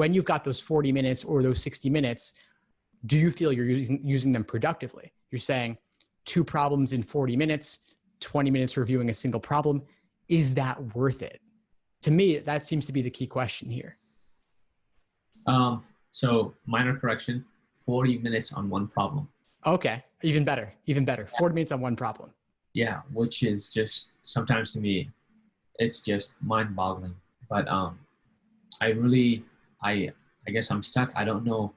when you've got those 40 minutes or those 60 minutes, do you feel you're using them productively? You're saying 2 problems in 40 minutes, 20 minutes reviewing a single problem. Is that worth it? To me, that seems to be the key question here. So minor correction, 40 minutes on one problem. Okay, even better. Yeah. 40 minutes on one problem. Yeah, which is just, sometimes to me, it's just mind-boggling. But I guess I'm stuck. I don't know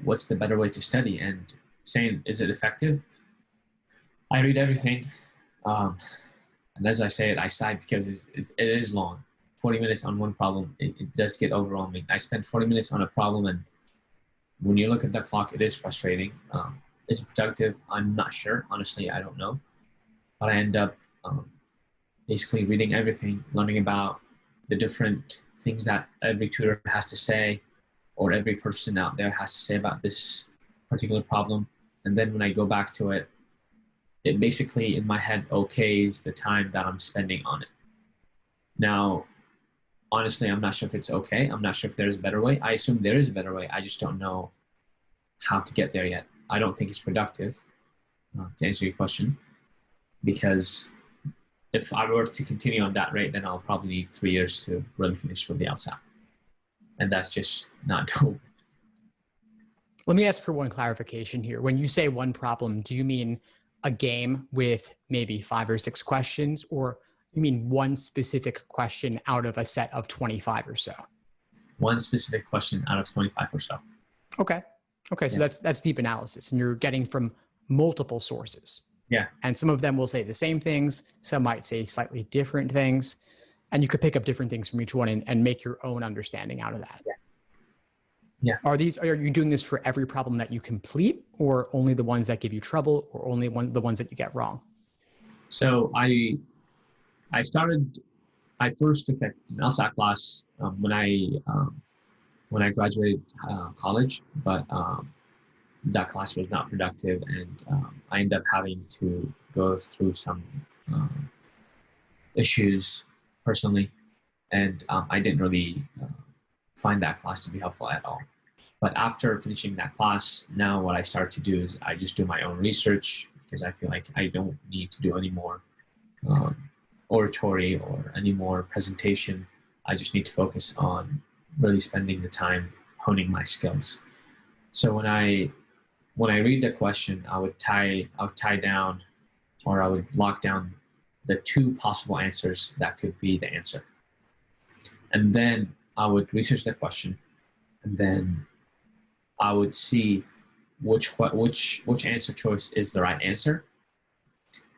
what's the better way to study, and saying, is it effective? I read everything. And as I say it, I sigh because it is long. 40 minutes on one problem, it does get overwhelming. I spent 40 minutes on a problem, and when you look at the clock, it is frustrating. Is it productive? I'm not sure. Honestly, I don't know. But I end up basically reading everything, learning about the different things that every tutor has to say, or every person out there has to say about this particular problem. And then when I go back to it, it basically in my head okays the time that I'm spending on it. Now, honestly, I'm not sure if it's okay. I'm not sure if there's a better way. I assume there is a better way. I just don't know how to get there yet. I don't think it's productive, to answer your question, because if I were to continue on that rate, then I'll probably need 3 years to really finish with the LSAT. And that's just not doable. Let me ask for one clarification here. When you say one problem, do you mean a game with maybe 5 or 6 questions, or you mean one specific question out of a set of 25 or so? One specific question out of 25 or so. Okay. So yeah. That's deep analysis, and you're getting from multiple sources. Yeah. And some of them will say the same things. Some might say slightly different things, and you could pick up different things from each one and make your own understanding out of that. Yeah. Are you doing this for every problem that you complete, or only the ones that give you trouble, or only the ones that you get wrong? So I first took an LSAT class when I graduated college, but that class was not productive, and I ended up having to go through some issues personally, and I didn't really find that class to be helpful at all. But after finishing that class, now what I start to do is I just do my own research, because I feel like I don't need to do any more oratory or any more presentation. I just need to focus on really spending the time honing my skills. So when I read the question, I would tie down, or I would lock down the 2 possible answers that could be the answer. And then I would research the question, and then I would see which answer choice is the right answer.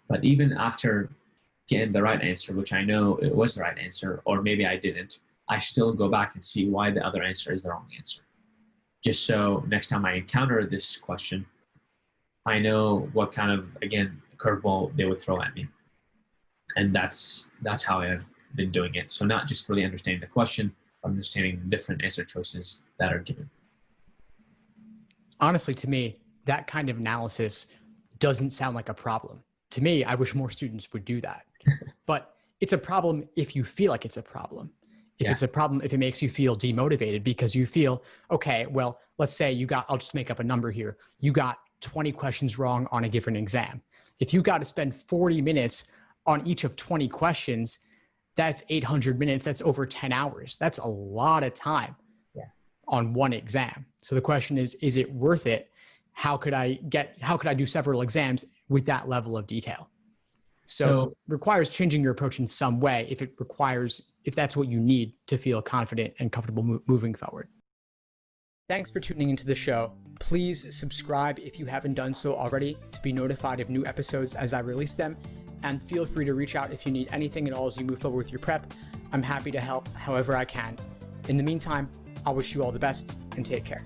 But even after getting the right answer, which I know it was the right answer, or maybe I didn't, I still go back and see why the other answer is the wrong answer. Just so next time I encounter this question, I know what kind of, again, curveball they would throw at me. And that's how I've been doing it. So not just really understanding the question, but understanding the different answer choices that are given. Honestly, to me, that kind of analysis doesn't sound like a problem. To me, I wish more students would do that. But it's a problem if you feel like it's a problem. If it's a problem, if it makes you feel demotivated because you feel, okay, well, let's say I'll just make up a number here. You got 20 questions wrong on a given exam. If you got to spend 40 minutes on each of 20 questions, that's 800 minutes. That's over 10 hours. That's a lot of time on one exam. So the question is it worth it? How could I do several exams with that level of detail? So it requires changing your approach in some way if that's what you need to feel confident and comfortable moving forward. Thanks for tuning into the show. Please subscribe if you haven't done so already to be notified of new episodes as I release them. And feel free to reach out if you need anything at all as you move forward with your prep. I'm happy to help however I can. In the meantime, I'll wish you all the best and take care.